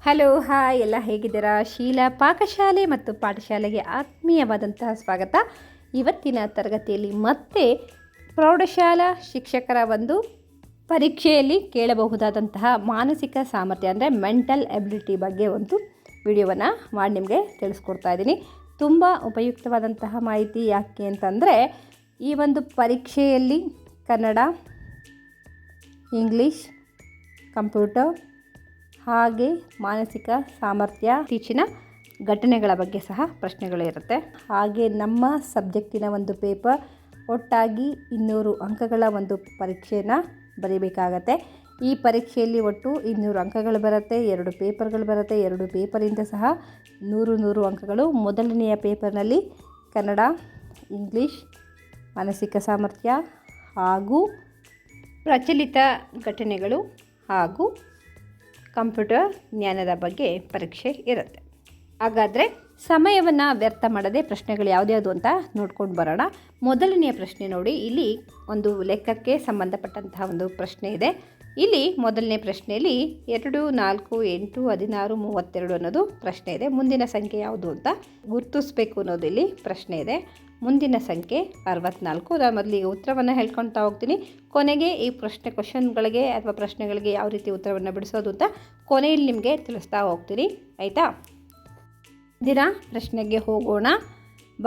Hello hi ಎಲ್ಲ ಹೇಗಿದ್ದೀರಾ? ಶೀಲಾ ಪಾಕಶಾಲೆ ಮತ್ತು ಪಾಠಶಾಲೆಗೆ ಆತ್ಮೀಯವಾದಂತಹ ಸ್ವಾಗತ. ಇವತ್ತಿನ ತರಗತಿಯಲ್ಲಿ ಮತ್ತೆ ಪ್ರೌಢಶಾಲಾ ಶಿಕ್ಷಕರ ಒಂದು ಪರೀಕ್ಷೆಯಲ್ಲಿ ಕೇಳಬಹುದಾದಂತಹ ಮಾನಸಿಕ ಸಾಮರ್ಥ್ಯ ಅಂದರೆ ಮೆಂಟಲ್ ಎಬಿಲಿಟಿ ಬಗ್ಗೆ ಒಂದು ವಿಡಿಯೋವನ್ನು ಮಾಡಿ ನಿಮಗೆ ತಿಳಿಸ್ಕೊಡ್ತಾ ಇದ್ದೀನಿ. ತುಂಬ ಉಪಯುಕ್ತವಾದಂತಹ ಮಾಹಿತಿ. ಯಾಕೆ ಅಂತಂದರೆ ಈ ಒಂದು ಪರೀಕ್ಷೆಯಲ್ಲಿ ಕನ್ನಡ, ಇಂಗ್ಲೀಷ್, ಕಂಪ್ಯೂಟರ್ ಹಾಗೆ ಮಾನಸಿಕ ಸಾಮರ್ಥ್ಯ ಇತ್ತೀಚಿನ ಘಟನೆಗಳ ಬಗ್ಗೆ ಸಹ ಪ್ರಶ್ನೆಗಳು ಇರುತ್ತೆ. ಹಾಗೆ ನಮ್ಮ ಸಬ್ಜೆಕ್ಟಿನ ಒಂದು ಪೇಪರ್ ಒಟ್ಟಾಗಿ 200 ಅಂಕಗಳ ಒಂದು ಪರೀಕ್ಷೆಯನ್ನು ಬರೀಬೇಕಾಗತ್ತೆ. ಈ ಪರೀಕ್ಷೆಯಲ್ಲಿ ಒಟ್ಟು 200 ಅಂಕಗಳು ಬರುತ್ತೆ. 2 ಪೇಪರ್ಗಳು ಬರುತ್ತೆ. 2 ಪೇಪರಿಂದ ಸಹ 100 ಅಂಕಗಳು. ಮೊದಲನೆಯ ಪೇಪರ್ನಲ್ಲಿ ಕನ್ನಡ, ಇಂಗ್ಲೀಷ್, ಮಾನಸಿಕ ಸಾಮರ್ಥ್ಯ ಹಾಗೂ ಪ್ರಚಲಿತ ಘಟನೆಗಳು ಹಾಗೂ ಕಂಪ್ಯೂಟರ್ ಜ್ಞಾನದ ಬಗ್ಗೆ ಪರೀಕ್ಷೆ ಇರುತ್ತೆ. ಹಾಗಾದರೆ ಸಮಯವನ್ನು ವ್ಯರ್ಥ ಮಾಡದೆ ಪ್ರಶ್ನೆಗಳು ಯಾವುದ್ಯಾವುದು ಅಂತ ನೋಡ್ಕೊಂಡು ಬರೋಣ. ಮೊದಲನೆಯ ಪ್ರಶ್ನೆ ನೋಡಿ, ಇಲ್ಲಿ ಒಂದು ಲೆಕ್ಕಕ್ಕೆ ಸಂಬಂಧಪಟ್ಟಂತಹ ಒಂದು ಪ್ರಶ್ನೆ ಇದೆ. ಇಲ್ಲಿ ಮೊದಲನೇ ಪ್ರಶ್ನೆಯಲ್ಲಿ 2, 4, 8, 16, 32 ಅನ್ನೋದು ಪ್ರಶ್ನೆ ಇದೆ. ಮುಂದಿನ ಸಂಖ್ಯೆ ಯಾವುದು ಅಂತ ಗುರುತಿಸಬೇಕು ಅನ್ನೋದು ಇಲ್ಲಿ ಪ್ರಶ್ನೆ ಇದೆ. ಮುಂದಿನ ಸಂಖ್ಯೆ 64. ನಾನು ಮೊದಲಿಗೆ ಉತ್ತರವನ್ನು ಹೇಳ್ಕೊಳ್ತಾ ಹೋಗ್ತೀನಿ. ಕೊನೆಗೆ ಈ ಕ್ವಶನ್ಗಳಿಗೆ ಅಥವಾ ಪ್ರಶ್ನೆಗಳಿಗೆ ಯಾವ ರೀತಿ ಉತ್ತರವನ್ನು ಬಿಡಿಸೋದು ಅಂತ ಕೊನೆಯಲ್ಲಿ ನಿಮಗೆ ತಿಳಿಸ್ತಾ ಹೋಗ್ತೀನಿ, ಆಯಿತಾ? ದಿನ ಪ್ರಶ್ನೆಗೆ ಹೋಗೋಣ.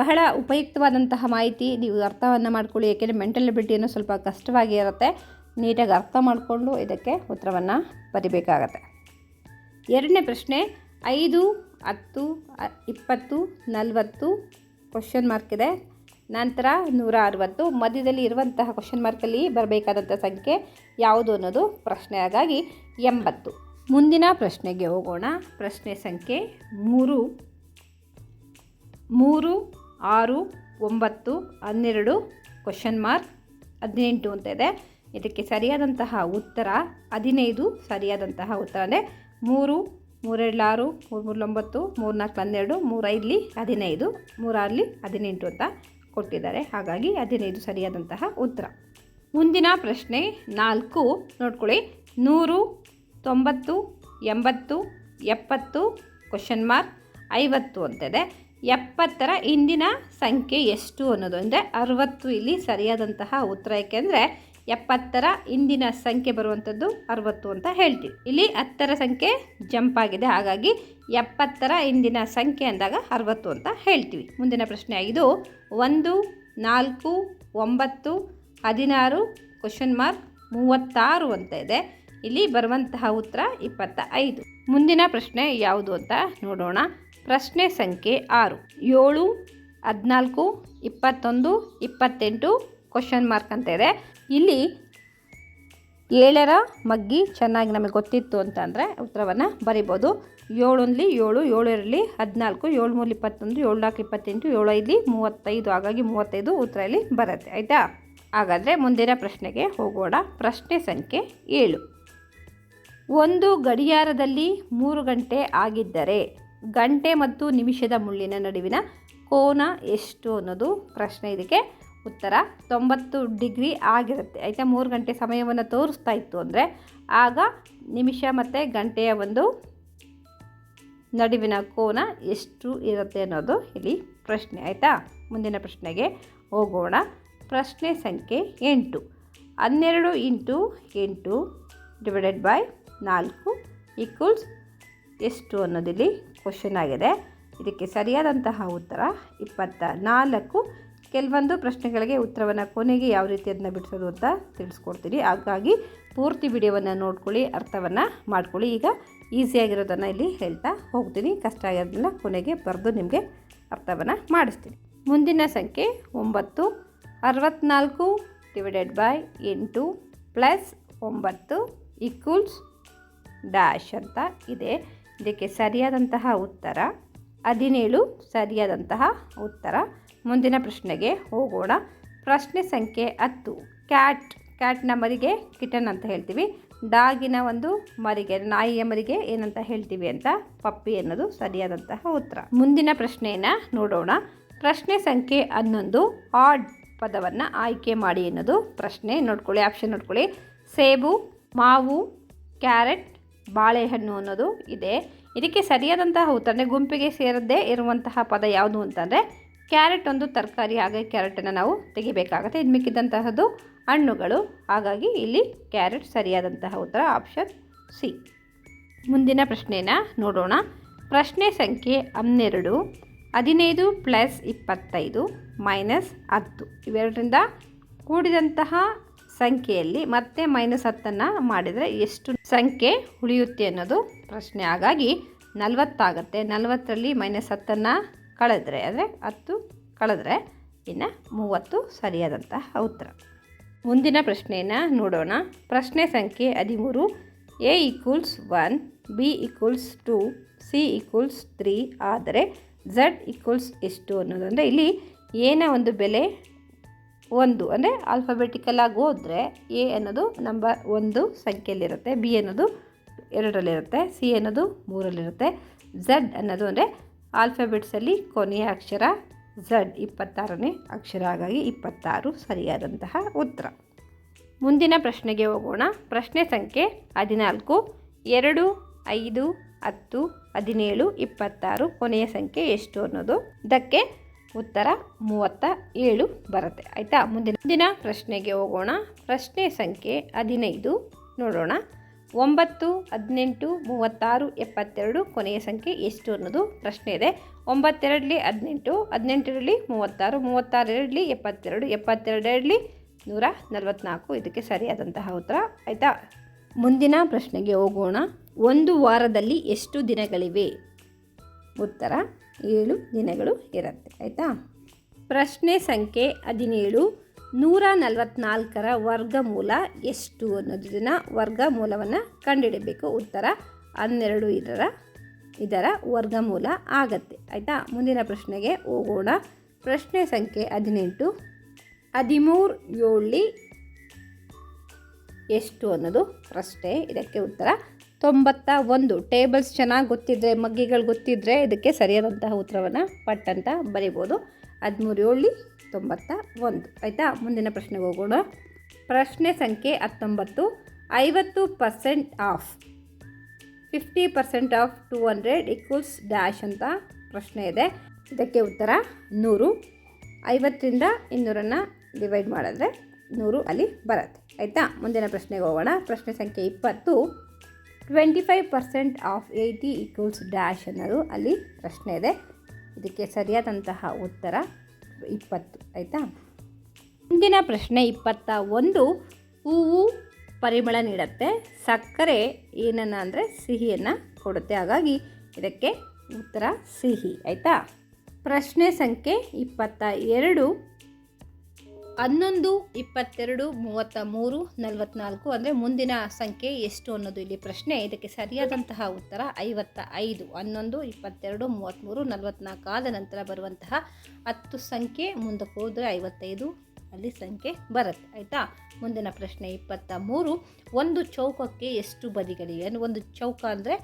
ಬಹಳ ಉಪಯುಕ್ತವಾದಂತಹ ಮಾಹಿತಿ. ನೀವು ಅರ್ಥವನ್ನು ಮಾಡ್ಕೊಳ್ಳಿ. ಏಕೆಂದರೆ ಮೆಂಟಲ್ ಎಬಿಲಿಟಿಯನ್ನು ಸ್ವಲ್ಪ ಕಷ್ಟವಾಗಿ ಇರುತ್ತೆ. ನೀಟಾಗಿ ಅರ್ಥ ಮಾಡಿಕೊಂಡು ಇದಕ್ಕೆ ಉತ್ತರವನ್ನು ಬರಿಬೇಕಾಗತ್ತೆ. ಎರಡನೇ ಪ್ರಶ್ನೆ 5, 10, 20, 40 ಕ್ವಶನ್ ಮಾರ್ಕ್ ಇದೆ. ನಂತರ 160. ಮಧ್ಯದಲ್ಲಿ ಇರುವಂತಹ ಕ್ವಶನ್ ಮಾರ್ಕಲ್ಲಿ ಬರಬೇಕಾದಂಥ ಸಂಖ್ಯೆ ಯಾವುದು ಅನ್ನೋದು ಪ್ರಶ್ನೆ. ಹಾಗಾಗಿ 80. ಮುಂದಿನ ಪ್ರಶ್ನೆಗೆ ಹೋಗೋಣ. ಪ್ರಶ್ನೆ ಸಂಖ್ಯೆ 3, 6, 9, 12 ಕ್ವಶನ್ ಮಾರ್ಕ್ 18 ಅಂತ ಇದೆ. ಇದಕ್ಕೆ ಸರಿಯಾದಂತಹ ಉತ್ತರ 15 ಸರಿಯಾದಂತಹ ಉತ್ತರ. ಅಂದರೆ 3, 3 2 6, 3 3 9, 3 4 12, 3 5 15, 3 6 18 ಅಂತ ಕೊಟ್ಟಿದ್ದಾರೆ. ಹಾಗಾಗಿ 15 ಸರಿಯಾದಂತಹ ಉತ್ತರ. ಮುಂದಿನ ಪ್ರಶ್ನೆ 4 ನೋಡ್ಕೊಳ್ಳಿ. 100, 90, 80, 70 ಕ್ವಶನ್ ಮಾರ್ಕ್ 50 ಅಂತಿದೆ. 70ರ ಹಿಂದಿನ ಸಂಖ್ಯೆ ಎಷ್ಟು ಅನ್ನೋದು ಅಂದರೆ 60 ಇಲ್ಲಿ ಸರಿಯಾದಂತಹ ಉತ್ತರ. ಏಕೆಂದರೆ 70ರ ಹಿಂದಿನ ಸಂಖ್ಯೆ ಬರುವಂಥದ್ದು 60 ಅಂತ ಹೇಳ್ತೀವಿ. ಇಲ್ಲಿ 10ರ ಸಂಖ್ಯೆ ಜಂಪ್ ಆಗಿದೆ. ಹಾಗಾಗಿ 70ರ ಹಿಂದಿನ ಸಂಖ್ಯೆ ಅಂದಾಗ 60 ಅಂತ ಹೇಳ್ತೀವಿ. ಮುಂದಿನ ಪ್ರಶ್ನೆ 5, 1, 4, 9, 16 ಕ್ವಶನ್ ಮಾರ್ಕ್ 36 ಅಂತ ಇದೆ. ಇಲ್ಲಿ ಬರುವಂತಹ ಉತ್ತರ 25. ಮುಂದಿನ ಪ್ರಶ್ನೆ ಯಾವುದು ಅಂತ ನೋಡೋಣ. ಪ್ರಶ್ನೆ ಸಂಖ್ಯೆ 6, 7, 14, 21, 28 ಕ್ವಶನ್ ಮಾರ್ಕ್ ಅಂತ ಇದೆ. ಇಲ್ಲಿ 7ರ ಮಗ್ಗಿ ಚೆನ್ನಾಗಿ ನಮಗೆ ಗೊತ್ತಿತ್ತು ಅಂತಂದರೆ ಉತ್ತರವನ್ನು ಬರಿಬೋದು. 7 7, 7 14, 7 3 21, 7 4 28, 7 5 35. ಹಾಗಾಗಿ 35 ಉತ್ತರ ಇಲ್ಲಿ ಬರುತ್ತೆ, ಆಯಿತಾ? ಹಾಗಾದರೆ ಮುಂದಿನ ಪ್ರಶ್ನೆಗೆ ಹೋಗೋಣ. ಪ್ರಶ್ನೆ ಸಂಖ್ಯೆ 7, ಒಂದು ಗಡಿಯಾರದಲ್ಲಿ 3 ಗಂಟೆ ಆಗಿದ್ದರೆ ಗಂಟೆ ಮತ್ತು ನಿಮಿಷದ ಮುಳ್ಳಿನ ನಡುವಿನ ಕೋನ ಎಷ್ಟು ಅನ್ನೋದು ಪ್ರಶ್ನೆ. ಇದಕ್ಕೆ ಉತ್ತರ 90 ಡಿಗ್ರಿ ಆಗಿರುತ್ತೆ, ಆಯಿತಾ? 3 ಗಂಟೆ ಸಮಯವನ್ನು ತೋರಿಸ್ತಾ ಇತ್ತು ಅಂದರೆ ಆಗ ನಿಮಿಷ ಮತ್ತು ಗಂಟೆಯ ಒಂದು ನಡುವಿನ ಕೋನ ಎಷ್ಟು ಇರುತ್ತೆ ಅನ್ನೋದು ಇಲ್ಲಿ ಪ್ರಶ್ನೆ, ಆಯಿತಾ? ಮುಂದಿನ ಪ್ರಶ್ನೆಗೆ ಹೋಗೋಣ. ಪ್ರಶ್ನೆ ಸಂಖ್ಯೆ 8, 12 × 8 ಡಿವೈಡೆಡ್ ಬೈ 4 ಈಕ್ವಲ್ಸ್ ಎಷ್ಟು ಅನ್ನೋದಿಲ್ಲಿ ಕ್ವಶನ್ ಆಗಿದೆ. ಇದಕ್ಕೆ ಸರಿಯಾದಂತಹ ಉತ್ತರ 24. ಕೆಲವೊಂದು ಪ್ರಶ್ನೆಗಳಿಗೆ ಉತ್ತರವನ್ನು ಕೊನೆಗೆ ಯಾವ ರೀತಿ ಅದನ್ನ ಬಿಡಿಸೋದು ಅಂತ ತಿಳಿಸ್ಕೊಡ್ತೀನಿ. ಹಾಗಾಗಿ ಪೂರ್ತಿ ವಿಡಿಯೋವನ್ನು ನೋಡ್ಕೊಳ್ಳಿ, ಅರ್ಥವನ್ನು ಮಾಡ್ಕೊಳ್ಳಿ. ಈಗ ಈಸಿಯಾಗಿರೋದನ್ನು ಇಲ್ಲಿ ಹೇಳ್ತಾ ಹೋಗ್ತೀನಿ. ಕಷ್ಟ ಆಗಿರೋದನ್ನ ಕೊನೆಗೆ ಬರೆದು ನಿಮಗೆ ಅರ್ಥವನ್ನು ಮಾಡಿಸ್ತೀನಿ. ಮುಂದಿನ ಸಂಖ್ಯೆ 9, 64 divided by 8 plus 9 equals dash ಅಂತ ಇದೆ. ಇದಕ್ಕೆ ಸರಿಯಾದಂತಹ ಉತ್ತರ 17 ಸರಿಯಾದಂತಹ ಉತ್ತರ. ಮುಂದಿನ ಪ್ರಶ್ನೆಗೆ ಹೋಗೋಣ. ಪ್ರಶ್ನೆ ಸಂಖ್ಯೆ 10, ಕ್ಯಾಟ್ನ ಮರಿಗೆ ಕಿಟನ್ ಅಂತ ಹೇಳ್ತೀವಿ. ಡಾಗಿನ ಒಂದು ಮರಿಗೆ, ನಾಯಿಯ ಮರಿಗೆ ಏನಂತ ಹೇಳ್ತೀವಿ ಅಂತ ಪಪ್ಪಿ ಅನ್ನೋದು ಸರಿಯಾದಂತಹ ಉತ್ತರ. ಮುಂದಿನ ಪ್ರಶ್ನೆಯನ್ನು ನೋಡೋಣ. ಪ್ರಶ್ನೆ ಸಂಖ್ಯೆ 11, ಆಡ್ ಪದವನ್ನು ಆಯ್ಕೆ ಮಾಡಿ ಅನ್ನೋದು ಪ್ರಶ್ನೆ. ನೋಡ್ಕೊಳ್ಳಿ, ಆಪ್ಷನ್ ನೋಡ್ಕೊಳ್ಳಿ. ಸೇಬು, ಮಾವು, ಕ್ಯಾರೆಟ್, ಬಾಳೆಹಣ್ಣು ಅನ್ನೋದು ಇದೆ. ಇದಕ್ಕೆ ಸರಿಯಾದಂತಹ ಉತ್ತರ ಅಂದರೆ ಗುಂಪಿಗೆ ಸೇರದೇ ಇರುವಂತಹ ಪದ ಯಾವುದು ಅಂತಂದರೆ ಕ್ಯಾರೆಟ್ ಒಂದು ತರಕಾರಿ, ಹಾಗಾಗಿ ಕ್ಯಾರೆಟನ್ನು ನಾವು ತೆಗಿಬೇಕಾಗುತ್ತೆ. ಇದು ಮಿಕ್ಕಿದಂತಹದ್ದು ಹಣ್ಣುಗಳು, ಹಾಗಾಗಿ ಇಲ್ಲಿ ಕ್ಯಾರೆಟ್ ಸರಿಯಾದಂತಹ ಉತ್ತರ ಆಪ್ಷನ್ ಸಿ. ಮುಂದಿನ ಪ್ರಶ್ನೆಯನ್ನು ನೋಡೋಣ. ಪ್ರಶ್ನೆ ಸಂಖ್ಯೆ 12. 15 + 25 - 10 ಇವೆರಡರಿಂದ ಕೂಡಿದಂತಹ ಸಂಖ್ಯೆಯಲ್ಲಿ ಮತ್ತೆ -10 ಮಾಡಿದರೆ ಎಷ್ಟು ಸಂಖ್ಯೆ ಉಳಿಯುತ್ತೆ ಅನ್ನೋದು ಪ್ರಶ್ನೆ. ಹಾಗಾಗಿ 40 ಆಗುತ್ತೆ. 40ರಲ್ಲಿ -10 ಕಳೆದ್ರೆ ಅಂದರೆ 10 ಕಳೆದ್ರೆ ಇನ್ನು 30 ಸರಿಯಾದಂತಹ ಉತ್ತರ. ಮುಂದಿನ ಪ್ರಶ್ನೆಯನ್ನು ನೋಡೋಣ. ಪ್ರಶ್ನೆ ಸಂಖ್ಯೆ 13. A = 1, B = 2, C = 3 ಆದರೆ Z = ಎಷ್ಟು ಅನ್ನೋದು. ಅಂದರೆ ಇಲ್ಲಿ ಏನ ಒಂದು ಬೆಲೆ 1 ಅಂದರೆ ಆಲ್ಫಾಬೆಟಿಕಲ್ ಆಗಿ ಹೋದರೆ ಎ ಅನ್ನೋದು ನಂಬರ್ 1 ಸಂಖ್ಯೆಯಲ್ಲಿರುತ್ತೆ, ಬಿ ಅನ್ನೋದು 2ರಲ್ಲಿರುತ್ತೆ, ಸಿ ಅನ್ನೋದು 3ರಲ್ಲಿರುತ್ತೆ, ಝಡ್ ಅನ್ನೋದು ಅಂದರೆ ಆಲ್ಫಾಬೆಟ್ಸಲ್ಲಿ ಕೊನೆಯ ಅಕ್ಷರ ಝಡ್ 26ನೇ ಅಕ್ಷರ, ಹಾಗಾಗಿ 26 ಸರಿಯಾದಂತಹ ಉತ್ತರ. ಮುಂದಿನ ಪ್ರಶ್ನೆಗೆ ಹೋಗೋಣ. ಪ್ರಶ್ನೆ ಸಂಖ್ಯೆ 14. 2, 5, 10, 17, 26 ಕೊನೆಯ ಸಂಖ್ಯೆ ಎಷ್ಟು ಅನ್ನೋದು. ಇದಕ್ಕೆ ಉತ್ತರ 37 ಬರುತ್ತೆ. ಆಯಿತಾ. ಮುಂದಿನ ಪ್ರಶ್ನೆಗೆ ಹೋಗೋಣ. ಪ್ರಶ್ನೆ ಸಂಖ್ಯೆ 15 ನೋಡೋಣ. 9, 18, 36, 72 ಕೊನೆಯ ಸಂಖ್ಯೆ ಎಷ್ಟು ಅನ್ನೋದು ಪ್ರಶ್ನೆ ಇದೆ. 9 2ರಲ್ಲಿ 18, 18ರಲ್ಲಿ 36, 36 2ರಲ್ಲಿ 72, 72 2ರಲ್ಲಿ 144 ಇದಕ್ಕೆ ಸರಿಯಾದಂತಹ ಉತ್ತರ. ಆಯಿತಾ. ಮುಂದಿನ ಪ್ರಶ್ನೆಗೆ ಹೋಗೋಣ. ಒಂದು ವಾರದಲ್ಲಿ ಎಷ್ಟು ದಿನಗಳಿವೆ? ಉತ್ತರ 7 ದಿನಗಳು ಇರುತ್ತೆ. ಆಯಿತಾ. ಪ್ರಶ್ನೆ ಸಂಖ್ಯೆ 17. 144ರ ವರ್ಗಮೂಲ ಎಷ್ಟು ಅನ್ನೋದನ್ನ ವರ್ಗಮೂಲವನ್ನು ಕಂಡುಹಿಡಬೇಕು. ಉತ್ತರ 12 ಇದರ ವರ್ಗಮೂಲ ಆಗತ್ತೆ. ಆಯಿತಾ. ಮುಂದಿನ ಪ್ರಶ್ನೆಗೆ ಹೋಗೋಣ. ಪ್ರಶ್ನೆ ಸಂಖ್ಯೆ 18. 13 7 ಎಷ್ಟು ಅನ್ನೋದು ಪ್ರಶ್ನೆ. ಇದಕ್ಕೆ ಉತ್ತರ 91. ಟೇಬಲ್ಸ್ ಚೆನ್ನಾಗಿ ಗೊತ್ತಿದ್ದರೆ, ಮಗ್ಗಿಗಳು ಗೊತ್ತಿದ್ದರೆ ಇದಕ್ಕೆ ಸರಿಯಾದಂತಹ ಉತ್ತರವನ್ನು ಪಟ್ಟಂತ ಬರಿಬೋದು. 13 7 91. ಆಯಿತಾ. ಮುಂದಿನ ಪ್ರಶ್ನೆಗೆ ಹೋಗೋಣ. ಪ್ರಶ್ನೆ ಸಂಖ್ಯೆ 19. 50% ಆಫ್ 50% ಆಫ್ 200 = ಡ್ಯಾಶ್ ಅಂತ ಪ್ರಶ್ನೆ ಇದೆ. ಇದಕ್ಕೆ ಉತ್ತರ 100. 50ರಿಂದ 200ನ್ನು ಡಿವೈಡ್ ಮಾಡಿದ್ರೆ 100 ಅಲ್ಲಿ ಬರುತ್ತೆ. ಆಯಿತಾ. ಮುಂದಿನ ಪ್ರಶ್ನೆಗೆ ಹೋಗೋಣ. ಪ್ರಶ್ನೆ ಸಂಖ್ಯೆ 20. 25% ಆಫ್ 80 = ಡ್ಯಾಶ್ ಅನ್ನೋದು ಅಲ್ಲಿ ಪ್ರಶ್ನೆ ಇದೆ. ಇದಕ್ಕೆ ಸರಿಯಾದಂತಹ ಉತ್ತರ 20. ಆಯಿತಾ. ಮುಂದಿನ ಪ್ರಶ್ನೆ 21. ಹೂವು ಪರಿಮಳ ನೀಡುತ್ತೆ, ಸಕ್ಕರೆ ಏನನ್ನ ಅಂದರೆ ಸಿಹಿಯನ್ನು ಕೊಡುತ್ತೆ, ಹಾಗಾಗಿ ಇದಕ್ಕೆ ಉತ್ತರ ಸಿಹಿ. ಆಯಿತಾ. ಪ್ರಶ್ನೆ ಸಂಖ್ಯೆ 22. 11, 22, 33, 44 ಅಂದರೆ ಮುಂದಿನ ಸಂಖ್ಯೆ ಎಷ್ಟು ಅನ್ನೋದು ಇಲ್ಲಿ ಪ್ರಶ್ನೆ. ಇದಕ್ಕೆ ಸರಿಯಾದಂತಹ ಉತ್ತರ 55. 11, 22, 33, 44 ಆದ ನಂತರ ಬರುವಂತಹ 10 ಸಂಖ್ಯೆ ಮುಂದಕ್ಕೆ ಹೋದರೆ 55 ಅಲ್ಲಿ ಸಂಖ್ಯೆ ಬರುತ್ತೆ. ಆಯಿತಾ. ಮುಂದಿನ ಪ್ರಶ್ನೆ 23. ಒಂದು ಚೌಕಕ್ಕೆ ಎಷ್ಟು ಬದಿಗಳಿವೆ? ಅಂದರೆ ಒಂದು ಚೌಕ ಅಂದರೆ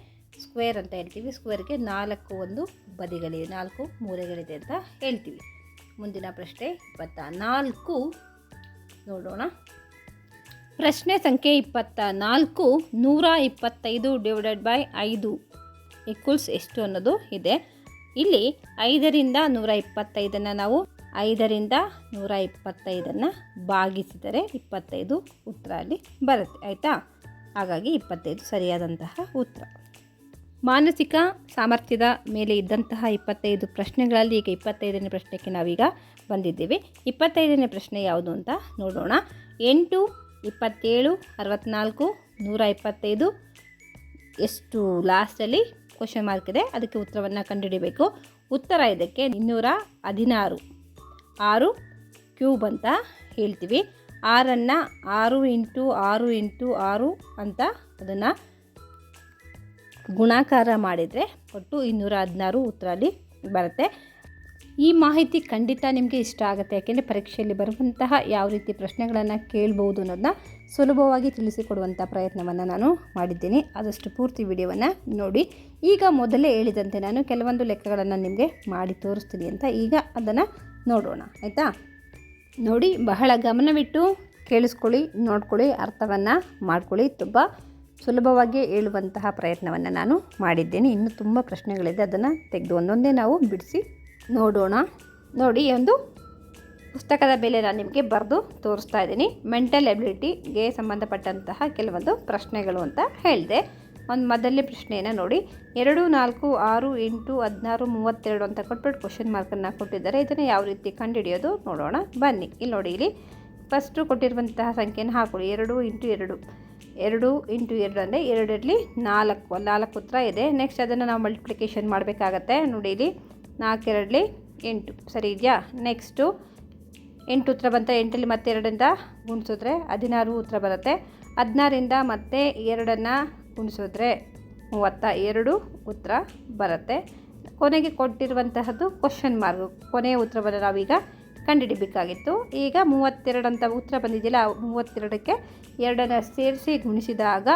ಸ್ಕ್ವೇರ್ ಅಂತ ಹೇಳ್ತೀವಿ. ಸ್ಕ್ವೇರ್ಗೆ 4 ಬದಿಗಳಿವೆ, 4 ಮೂಲೆಗಳಿದೆ ಅಂತ ಹೇಳ್ತೀವಿ. ಮುಂದಿನ ಪ್ರಶ್ನೆ 24 ನೋಡೋಣ. ಪ್ರಶ್ನೆ ಸಂಖ್ಯೆ 24. 125 / 5 = ಎಷ್ಟು ಅನ್ನೋದು ಇದೆ. ಇಲ್ಲಿ 5ರಿಂದ 125ನ್ನು ನಾವು 5ರಿಂದ 125ನ್ನು ಭಾಗಿಸಿದರೆ 25 ಉತ್ತರ ಅಲ್ಲಿ ಬರುತ್ತೆ. ಆಯಿತಾ. ಹಾಗಾಗಿ 25 ಸರಿಯಾದಂತಹ ಉತ್ತರ. ಮಾನಸಿಕ ಸಾಮರ್ಥ್ಯದ ಮೇಲೆ ಇದ್ದಂತಹ 25 ಪ್ರಶ್ನೆಗಳಲ್ಲಿ ಈಗ 25ನೇ ಪ್ರಶ್ನೆಗೆ ನಾವೀಗ ಬಂದಿದ್ದೀವಿ. 25ನೇ ಪ್ರಶ್ನೆ ಯಾವುದು ಅಂತ ನೋಡೋಣ. 8, 27, 64, 125 ಎಷ್ಟು ಲಾಸ್ಟಲ್ಲಿ ಕ್ವಶನ್ ಮಾರ್ಕ್ ಇದೆ, ಅದಕ್ಕೆ ಉತ್ತರವನ್ನು ಕಂಡುಹಿಡಿಬೇಕು. ಉತ್ತರ ಇದಕ್ಕೆ 216. 6 ಕ್ಯೂಬ್ ಅಂತ ಹೇಳ್ತೀವಿ. 6ಅನ್ನು 6 × 6 × 6 ಅಂತ ಅದನ್ನು ಗುಣಾಕಾರ ಮಾಡಿದರೆ ಒಟ್ಟು 216 ಉತ್ತರ ಅಲ್ಲಿ ಬರುತ್ತೆ. ಈ ಮಾಹಿತಿ ಖಂಡಿತ ನಿಮಗೆ ಇಷ್ಟ ಆಗುತ್ತೆ, ಯಾಕೆಂದರೆ ಪರೀಕ್ಷೆಯಲ್ಲಿ ಬರುವಂತಹ ಯಾವ ರೀತಿ ಪ್ರಶ್ನೆಗಳನ್ನು ಕೇಳ್ಬೋದು ಅನ್ನೋದನ್ನ ಸುಲಭವಾಗಿ ತಿಳಿಸಿಕೊಡುವಂಥ ಪ್ರಯತ್ನವನ್ನು ನಾನು ಮಾಡಿದ್ದೀನಿ. ಆದಷ್ಟು ಪೂರ್ತಿ ವಿಡಿಯೋವನ್ನು ನೋಡಿ. ಈಗ ಮೊದಲೇ ಹೇಳಿದಂತೆ ನಾನು ಕೆಲವೊಂದು ಲೆಕ್ಕಗಳನ್ನು ನಿಮಗೆ ಮಾಡಿ ತೋರಿಸ್ತೀನಿ ಅಂತ, ಈಗ ಅದನ್ನು ನೋಡೋಣ. ಆಯಿತಾ. ನೋಡಿ, ಬಹಳ ಗಮನವಿಟ್ಟು ಕೇಳಿಸ್ಕೊಳ್ಳಿ, ನೋಡ್ಕೊಳ್ಳಿ, ಅರ್ಥವನ್ನು ಮಾಡ್ಕೊಳ್ಳಿ. ತುಂಬ ಸುಲಭವಾಗಿ ಹೇಳುವಂತಹ ಪ್ರಯತ್ನವನ್ನು ನಾನು ಮಾಡಿದ್ದೇನೆ. ಇನ್ನೂ ತುಂಬ ಪ್ರಶ್ನೆಗಳಿದೆ, ಅದನ್ನು ತೆಗೆದು ಒಂದೊಂದೇ ನಾವು ಬಿಡಿಸಿ ನೋಡೋಣ. ನೋಡಿ, ಒಂದು ಪುಸ್ತಕದ ಮೇಲೆ ನಾನು ನಿಮಗೆ ಬರೆದು ತೋರಿಸ್ತಾ ಇದ್ದೀನಿ. ಮೆಂಟಲ್ ಎಬಿಲಿಟಿಗೆ ಸಂಬಂಧಪಟ್ಟಂತಹ ಕೆಲವೊಂದು ಪ್ರಶ್ನೆಗಳು ಅಂತ ಹೇಳಿದೆ. ಒಂದು ಮೊದಲನೇ ಪ್ರಶ್ನೆಯನ್ನು ನೋಡಿ, 2, 4, 6, 8, 16, 32 ಅಂತ ಕೊಟ್ಬಿಟ್ಟು ಕ್ವಶನ್ ಮಾರ್ಕನ್ನು ಕೊಟ್ಟಿದ್ದಾರೆ. ಇದನ್ನು ಯಾವ ರೀತಿ ಕಂಡುಹಿಡಿಯೋದು ನೋಡೋಣ ಬನ್ನಿ. ಇಲ್ಲಿ ನೋಡಿ, ಇಲ್ಲಿ ಫಸ್ಟು ಕೊಟ್ಟಿರುವಂತಹ ಸಂಖ್ಯೆಯನ್ನು ಹಾಕೊಳ್ಳಿ. 2 × 2 2 × 2 ಅಂದರೆ 2 4 ಉತ್ತರ ಇದೆ. ನೆಕ್ಸ್ಟ್ ಅದನ್ನು ನಾವು ಮಲ್ಟಿಪ್ಲಿಕೇಶನ್ ಮಾಡಬೇಕಾಗತ್ತೆ. ನೋಡಿ, ಇಲ್ಲಿ 4 2 8 ಸರಿ ಇದೆಯಾ. ನೆಕ್ಸ್ಟು 8 ಉತ್ತರ ಬಂತ. 8 ಮತ್ತೆ 2ರಿಂದ ಗುಣಿಸಿದ್ರೆ 16 ಉತ್ತರ ಬರುತ್ತೆ. 16ರಿಂದ ಮತ್ತೆ 2 ಗುಣಿಸಿದ್ರೆ 32 ಉತ್ತರ ಬರುತ್ತೆ. ಕೊನೆಗೆ ಕೊಟ್ಟಿರುವಂತಹದ್ದು ಕ್ವಶನ್ ಮಾರ್ಕ್, ಕೊನೆಯ ಉತ್ತರವನ್ನು ನಾವೀಗ ಕಂಡುಹಿಡಿಬೇಕಾಗಿತ್ತು. ಈಗ 32 ಅಂತ ಉತ್ತರ ಬಂದಿದೆಯಲ್ಲ, 32ಕ್ಕೆ 2 ಸೇರಿಸಿ ಗುಣಿಸಿದಾಗ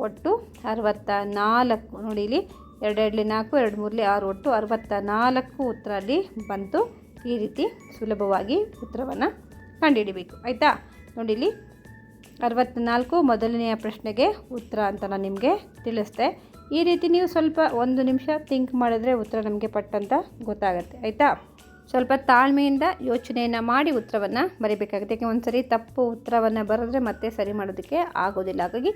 ಒಟ್ಟು 64. ನೋಡಿ, ಇಲ್ಲಿ 2 2 4 2 3 6 ಒಟ್ಟು 64 ಉತ್ತರ ಅಲ್ಲಿ ಬಂತು. ಈ ರೀತಿ ಸುಲಭವಾಗಿ ಉತ್ತರವನ್ನು ಕಂಡುಹಿಡಿಬೇಕು, ಆಯಿತಾ. ನೋಡಿ, ಇಲ್ಲಿ 64 ಮೊದಲನೆಯ ಪ್ರಶ್ನೆಗೆ ಉತ್ತರ ಅಂತ ನಾನು ನಿಮಗೆ ತಿಳಿಸ್ದೆ. ಈ ರೀತಿ ನೀವು ಸ್ವಲ್ಪ 1 ನಿಮಿಷ ಥಿಂಕ್ ಮಾಡಿದ್ರೆ ಉತ್ತರ ನಮಗೆ ಪಟ್ಟಂತ ಗೊತ್ತಾಗುತ್ತೆ, ಆಯಿತಾ. ಸ್ವಲ್ಪ ತಾಳ್ಮೆಯಿಂದ ಯೋಚನೆಯನ್ನು ಮಾಡಿ ಉತ್ತರವನ್ನು ಬರೀಬೇಕಾಗುತ್ತೆ. ಯಾಕೆ ಒಂದು ಸರಿ ತಪ್ಪು ಉತ್ತರವನ್ನು ಬರೆದ್ರೆ ಮತ್ತೆ ಸರಿ ಮಾಡೋದಕ್ಕೆ ಆಗೋದಿಲ್ಲ. ಹಾಗಾಗಿ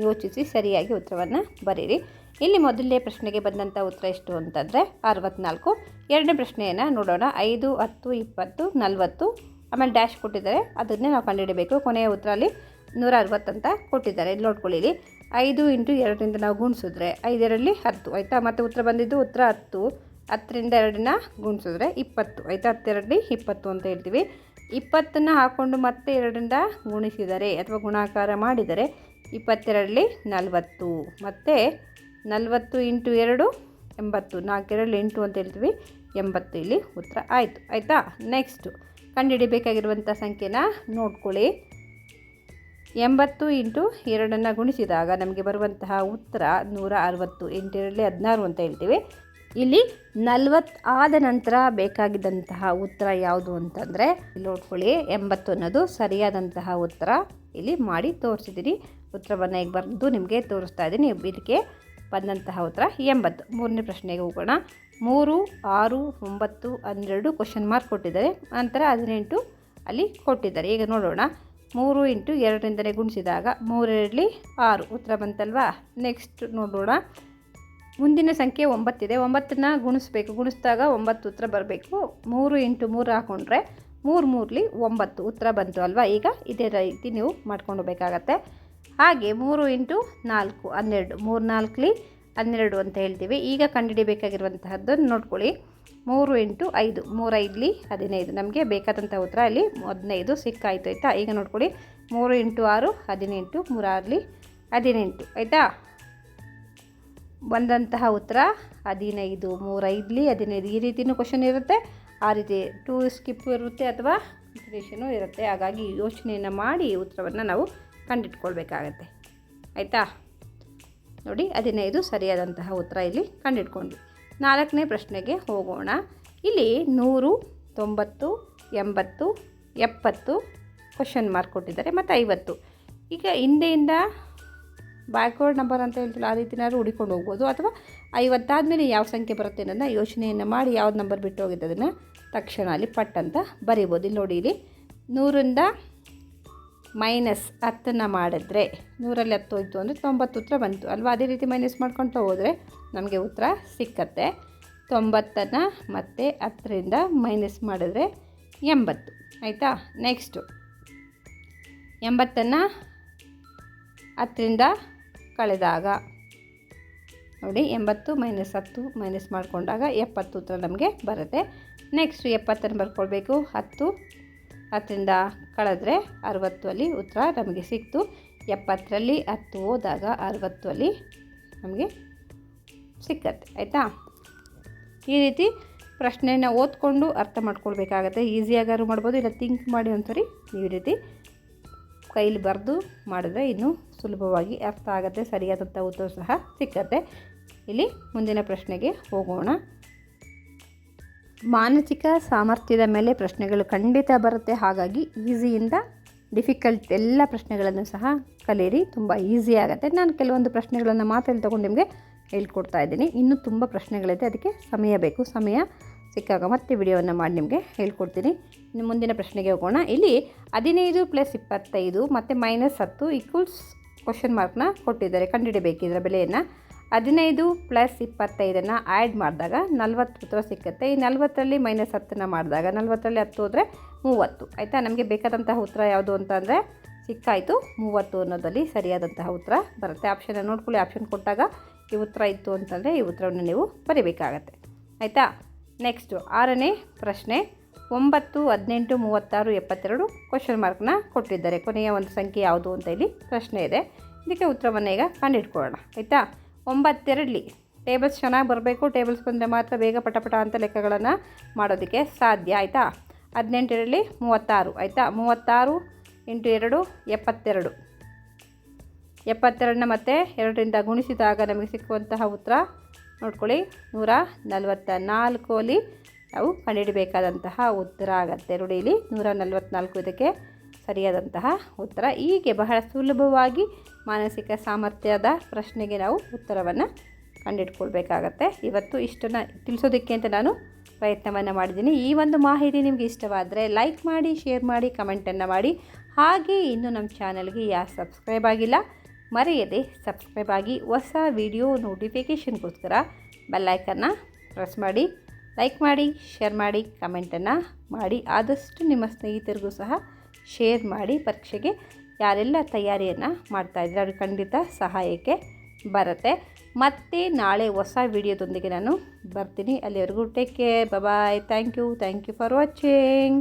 ಯೋಚಿಸಿ ಸರಿಯಾಗಿ ಉತ್ತರವನ್ನು ಬರೀರಿ. ಇಲ್ಲಿ ಮೊದಲನೇ ಪ್ರಶ್ನೆಗೆ ಬಂದಂಥ ಉತ್ತರ ಎಷ್ಟು ಅಂತಂದರೆ 64. ಎರಡನೇ ಪ್ರಶ್ನೆಯನ್ನು ನೋಡೋಣ. 5, 10, 20, 40 ಆಮೇಲೆ ಡ್ಯಾಶ್ ಕೊಟ್ಟಿದ್ದಾರೆ, ಅದನ್ನೇ ನಾವು ಕಂಡುಹಿಡಬೇಕು. ಕೊನೆಯ ಉತ್ತರ ಅಲ್ಲಿ 160 ಅಂತ ಕೊಟ್ಟಿದ್ದಾರೆ. ಇಲ್ಲಿ ನೋಡ್ಕೊಳ್ಳಿ, ಇಲ್ಲಿ 5 × 2ರಿಂದ ನಾವು ಗುಣಿಸಿದ್ರೆ 5 2 10 ಆಯಿತಾ. ಮತ್ತು ಉತ್ತರ ಬಂದಿದ್ದು ಉತ್ತರ 10. 10ರಿಂದ 2ನ್ನ ಗುಣಿಸಿದ್ರೆ 20 ಆಯಿತಾ. 10 2 20 ಅಂತ ಹೇಳ್ತೀವಿ. 20ನ್ನು ಹಾಕ್ಕೊಂಡು ಮತ್ತೆ 2ರಿಂದ ಗುಣಿಸಿದರೆ ಅಥವಾ ಗುಣಾಕಾರ ಮಾಡಿದರೆ 22 40 ಮತ್ತು 40 × 2 80. 4 2 8 ಅಂತ ಹೇಳ್ತೀವಿ. 80 ಇಲ್ಲಿ ಉತ್ತರ ಆಯಿತು, ಆಯಿತಾ. ನೆಕ್ಸ್ಟು ಕಂಡುಹಿಡಿಬೇಕಾಗಿರುವಂಥ ಸಂಖ್ಯೆನ ನೋಡ್ಕೊಳ್ಳಿ. 80 × 2ನ್ನು ಗುಣಿಸಿದಾಗ ನಮಗೆ ಬರುವಂತಹ ಉತ್ತರ 160. 8 2 16 ಅಂತ ಹೇಳ್ತೀವಿ. ಇಲ್ಲಿ 40 ಆದ ನಂತರ ಬೇಕಾಗಿದ್ದಂತಹ ಉತ್ತರ ಯಾವುದು ಅಂತಂದರೆ ಇಲ್ಲಿ ನೋಡ್ಕೊಳ್ಳಿ, 80 ಅನ್ನೋದು ಸರಿಯಾದಂತಹ ಉತ್ತರ. ಇಲ್ಲಿ ಮಾಡಿ ತೋರಿಸಿದ್ದೀನಿ. ಉತ್ತರವನ್ನು ಈಗ ಬರೆದು ನಿಮಗೆ ತೋರಿಸ್ತಾ ಇದ್ದೀನಿ. ಇದಕ್ಕೆ ಬಂದಂತಹ ಉತ್ತರ 80. ಮೂರನೇ ಪ್ರಶ್ನೆಗೆ ಹೋಗೋಣ. 3, 6, 9, 12 ಕ್ವಶನ್ ಮಾರ್ಕ್ ಕೊಟ್ಟಿದ್ದಾರೆ. ನಂತರ 18 ಅಲ್ಲಿ ಕೊಟ್ಟಿದ್ದಾರೆ. ಈಗ ನೋಡೋಣ. 3 × 2ರಿಂದಲೇ ಗುಣಿಸಿದಾಗ 3 2 6 ಉತ್ತರ ಬಂತಲ್ವಾ. ನೆಕ್ಸ್ಟ್ ನೋಡೋಣ. ಮುಂದಿನ ಸಂಖ್ಯೆ 9 ಇದೆ. 9ನ್ನು ಗುಣಿಸ್ಬೇಕು. ಗುಣಿಸಿದಾಗ 9 ಉತ್ತರ ಬರಬೇಕು. 3 × 3 ಹಾಕ್ಕೊಂಡ್ರೆ 3 3 9 ಉತ್ತರ ಬಂತು ಅಲ್ವಾ. ಈಗ ಇದೇ ರೀತಿ ನೀವು ಮಾಡ್ಕೊಂಡು ಹೋಗಬೇಕಾಗತ್ತೆ. ಹಾಗೆ 3 × 4 12 3 4 12 ಅಂತ ಹೇಳ್ತೀವಿ. ಈಗ ಕಂಡುಹಿಡಿಯಬೇಕಾಗಿರುವಂತಹದ್ದನ್ನು ನೋಡ್ಕೊಳ್ಳಿ. 3 × 5 3 5 15 ನಮಗೆ ಬೇಕಾದಂಥ ಉತ್ತರ ಅಲ್ಲಿ 15 ಸಿಕ್ಕಾಯಿತು, ಆಯಿತಾ. ಈಗ ನೋಡ್ಕೊಳ್ಳಿ, 3 × 6 18 3 6 18 ಆಯಿತಾ. ಬಂದಂತಹ ಉತ್ತರ 15 3 5 15. ಈ ರೀತಿಯೂ ಕ್ವಶನ್ ಇರುತ್ತೆ, ಆ ರೀತಿ 2 ಸ್ಕಿಪ್ ಇರುತ್ತೆ ಅಥವಾ ರಿಪಿಟೇಷನು ಇರುತ್ತೆ. ಹಾಗಾಗಿ ಯೋಚನೆಯನ್ನು ಮಾಡಿ ಉತ್ತರವನ್ನು ನಾವು ಕಂಡಿಟ್ಕೊಳ್ಬೇಕಾಗತ್ತೆ, ಆಯಿತಾ. ನೋಡಿ, 15 ಸರಿಯಾದಂತಹ ಉತ್ತರ ಇಲ್ಲಿ ಕಂಡಿಟ್ಕೊಂಡ್ವಿ. 4ನೇ ಪ್ರಶ್ನೆಗೆ ಹೋಗೋಣ. ಇಲ್ಲಿ 100 90 80 70 ಕ್ವಶನ್ ಮಾರ್ಕ್ ಕೊಟ್ಟಿದ್ದಾರೆ ಮತ್ತು 50. ಈಗ ಹಿಂದೆಯಿಂದ ಬ್ಯಾಕ್ವರ್ಡ್ ನಂಬರ್ ಅಂತ ಹೇಳ್ತಿಲ್ಲ, ಆ ರೀತಿನಾದ್ರು ಹುಡಿಕೊಂಡು ಹೋಗ್ಬೋದು. ಅಥವಾ 50 ಆದಮೇಲೆ ಯಾವ ಸಂಖ್ಯೆ ಬರುತ್ತೆ ಅನ್ನೋದನ್ನ ಯೋಚನೆಯನ್ನು ಮಾಡಿ ಯಾವ್ದು ನಂಬರ್ ಬಿಟ್ಟು ಹೋಗಿದೆ ಅದನ್ನು ತಕ್ಷಣ ಅಲ್ಲಿ ಪಟ್ ಅಂತ ಬರಿಬೋದು. ಇಲ್ಲಿ ನೋಡಿ, ಇಲ್ಲಿ 100ರಿಂದ -10ನ್ನು ಮಾಡಿದ್ರೆ 100ರಲ್ಲಿ 10 ಹೋಯಿತು ಅಂದರೆ 90 ಉತ್ತರ ಬಂತು ಅಲ್ವಾ. ಅದೇ ರೀತಿ ಮೈನಸ್ ಮಾಡ್ಕೊಳ್ತಾ ಹೋದರೆ ನಮಗೆ ಉತ್ತರ ಸಿಕ್ಕತ್ತೆ. 90ನ್ನು ಮತ್ತೆ 10ರಿಂದ ಮೈನಸ್ ಮಾಡಿದ್ರೆ 80 ಆಯಿತಾ. ನೆಕ್ಸ್ಟು 80ನ್ನು 10ರಿಂದ ಕಳೆದಾಗ ನೋಡಿ, 80 - 10 ಮೈನಸ್ ಮಾಡಿಕೊಂಡಾಗ 70 ಉತ್ತರ ನಮಗೆ ಬರುತ್ತೆ. ನೆಕ್ಸ್ಟು 70ನ್ನು ಬರ್ಕೊಳ್ಬೇಕು. 10ರಿಂದ ಕಳೆದ್ರೆ 60 ಅಲ್ಲಿ ಉತ್ತರ ನಮಗೆ ಸಿಕ್ತು. 70ರಲ್ಲಿ 10 ಹೋದಾಗ 60 ಅಲ್ಲಿ ನಮಗೆ ಸಿಕ್ಕತ್ತೆ, ಆಯಿತಾ. ಈ ರೀತಿ ಪ್ರಶ್ನೆಯನ್ನು ಓದ್ಕೊಂಡು ಅರ್ಥ ಮಾಡ್ಕೊಳ್ಬೇಕಾಗತ್ತೆ. ಈಸಿಯಾಗಾರು ಮಾಡ್ಬೋದು, ಇಲ್ಲ ಥಿಂಕ್ ಮಾಡಿ ಒಂದ್ಸರಿ ನೀವು ಈ ರೀತಿ ಕೈಲಿ ಬರೆದು ಮಾಡಿದ್ರೆ ಇನ್ನೂ ಸುಲಭವಾಗಿ ಅರ್ಥ ಆಗುತ್ತೆ. ಸರಿಯಾದಂಥ ಉತ್ತರ ಸಹ ಸಿಕ್ಕತ್ತೆ. ಇಲ್ಲಿ ಮುಂದಿನ ಪ್ರಶ್ನೆಗೆ ಹೋಗೋಣ. ಮಾನಸಿಕ ಸಾಮರ್ಥ್ಯದ ಮೇಲೆ ಪ್ರಶ್ನೆಗಳು ಖಂಡಿತ ಬರುತ್ತೆ. ಹಾಗಾಗಿ ಈಸಿಯಿಂದ ಡಿಫಿಕಲ್ಟ್ ಎಲ್ಲ ಪ್ರಶ್ನೆಗಳನ್ನು ಸಹ ಕಲೀರಿ, ತುಂಬ ಈಸಿ ಆಗುತ್ತೆ. ನಾನು ಕೆಲವೊಂದು ಪ್ರಶ್ನೆಗಳನ್ನು ಮಾತಲ್ಲಿ ತೊಗೊಂಡು ನಿಮಗೆ ಹೇಳ್ಕೊಡ್ತಾ ಇದ್ದೀನಿ. ಇನ್ನೂ ತುಂಬ ಪ್ರಶ್ನೆಗಳಿದೆ, ಅದಕ್ಕೆ ಸಮಯ ಬೇಕು. ಸಮಯ ಸಿಕ್ಕಾಗ ಮತ್ತೆ ವಿಡಿಯೋವನ್ನು ಮಾಡಿ ನಿಮಗೆ ಹೇಳ್ಕೊಡ್ತೀನಿ. ಇನ್ನು ಮುಂದಿನ ಪ್ರಶ್ನೆಗೆ ಹೋಗೋಣ. ಇಲ್ಲಿ 15 + 25 ಮತ್ತು -10 ಈಕ್ವಲ್ಸ್ ಕ್ವಶನ್ ಮಾರ್ಕ್ನ ಕೊಟ್ಟಿದ್ದಾರೆ. ಕಂಡುಹಿಡಬೇಕು ಇದರ ಬೆಲೆಯನ್ನು. 15 + 25 ಆ್ಯಡ್ ಮಾಡಿದಾಗ 40 ಉತ್ತರ ಸಿಕ್ಕುತ್ತೆ. ಈ 40ರಲ್ಲಿ -10 ಮಾಡಿದಾಗ 40ರಲ್ಲಿ 10 ಹೋದರೆ 30. ಆಯಿತಾ? ನಮಗೆ ಬೇಕಾದಂತಹ ಉತ್ತರ ಯಾವುದು ಅಂತ ಅಂದರೆ ಸಿಕ್ಕಾಯಿತು 30 ಅನ್ನೋದಲ್ಲಿ ಸರಿಯಾದಂತಹ ಉತ್ತರ ಬರುತ್ತೆ. ಆಪ್ಷನ್ನ ನೋಡ್ಕೊಳ್ಳಿ. ಆಪ್ಷನ್ ಕೊಟ್ಟಾಗ ಈ ಉತ್ತರ ಇತ್ತು ಅಂತಂದರೆ ಈ ಉತ್ತರವನ್ನು ನೀವು ಬರೀಬೇಕಾಗತ್ತೆ. ಆಯಿತಾ? ನೆಕ್ಸ್ಟು 6ನೇ ಪ್ರಶ್ನೆ. 9, 18, 36, 72 ಕ್ವಶನ್ ಮಾರ್ಕ್ನ ಕೊಟ್ಟಿದ್ದಾರೆ. ಕೊನೆಯ ಒಂದು ಸಂಖ್ಯೆ ಯಾವುದು ಅಂತ ಇಲ್ಲಿ ಪ್ರಶ್ನೆ ಇದೆ. ಇದಕ್ಕೆ ಉತ್ತರವನ್ನು ಈಗ ಕಂಡುಹಿಡ್ಕೊಳ್ಳೋಣ. ಆಯಿತಾ? 9 ಟೇಬಲ್ಸ್ ಚೆನ್ನಾಗಿ ಬರಬೇಕು. ಟೇಬಲ್ಸ್ ಬಂದರೆ ಮಾತ್ರ ಬೇಗ ಪಟಪಟ ಅಂತ ಲೆಕ್ಕಗಳನ್ನು ಮಾಡೋದಕ್ಕೆ ಸಾಧ್ಯ. ಆಯಿತಾ? 18 36. ಆಯಿತಾ? 36 × 2 72. 72ನ ಮತ್ತೆ 2ರಿಂದ ಗುಣಿಸಿದಾಗ ನಮಗೆ ಸಿಕ್ಕುವಂತಹ ಉತ್ತರ ನೋಡ್ಕೊಳ್ಳಿ 144 ಅಲ್ಲಿ ನಾವು ಕಂಡುಹಿಡಬೇಕಾದಂತಹ ಉತ್ತರ ಆಗುತ್ತೆ. ನೋಡಿ, ಇಲ್ಲಿ 144 ಇದಕ್ಕೆ ಸರಿಯಾದಂತಹ ಉತ್ತರ. ಹೀಗೆ ಬಹಳ ಸುಲಭವಾಗಿ ಮಾನಸಿಕ ಸಾಮರ್ಥ್ಯದ ಪ್ರಶ್ನೆಗೆ ನಾವು ಉತ್ತರವನ್ನು ಕಂಡುಹಿಡ್ಕೊಳ್ಬೇಕಾಗತ್ತೆ. ಇವತ್ತು ಇಷ್ಟನ್ನು ತಿಳಿಸೋದಕ್ಕೆ ಅಂತ ನಾನು ಪ್ರಯತ್ನವನ್ನು ಮಾಡಿದ್ದೀನಿ. ಈ ಒಂದು ಮಾಹಿತಿ ನಿಮಗೆ ಇಷ್ಟವಾದರೆ ಲೈಕ್ ಮಾಡಿ, ಶೇರ್ ಮಾಡಿ, ಕಮೆಂಟನ್ನು ಮಾಡಿ. ಹಾಗೆ ಇನ್ನು ನಮ್ಮ ಚಾನಲ್ಗೆ ಯಾರು ಸಬ್ಸ್ಕ್ರೈಬ್ ಆಗಿಲ್ಲ ಮರೆಯದೆ ಸಬ್ಸ್ಕ್ರೈಬ್ ಆಗಿ. ಹೊಸ ವಿಡಿಯೋ ನೋಟಿಫಿಕೇಷನ್ಗೋಸ್ಕರ ಬೆಲ್ಲೈಕನ್ನ ಪ್ರೆಸ್ ಮಾಡಿ. ಲೈಕ್ ಮಾಡಿ, ಶೇರ್ ಮಾಡಿ, ಕಮೆಂಟನ್ನು ಮಾಡಿ. ಆದಷ್ಟು ನಿಮ್ಮ ಸ್ನೇಹಿತರಿಗೂ ಸಹ ಶೇರ್ ಮಾಡಿ. ಪರೀಕ್ಷೆಗೆ ಯಾರೆಲ್ಲ ತಯಾರಿಯನ್ನು ಮಾಡ್ತಾಯಿದ್ರೆ ಅವ್ರಿಗೆ ಖಂಡಿತ ಸಹಾಯಕ್ಕೆ ಬರುತ್ತೆ. ಮತ್ತೆ ನಾಳೆ ಹೊಸ ವಿಡಿಯೋದೊಂದಿಗೆ ನಾನು ಬರ್ತೀನಿ. ಅಲ್ಲಿವರೆಗೂ take care. Bye. Thank you for watching.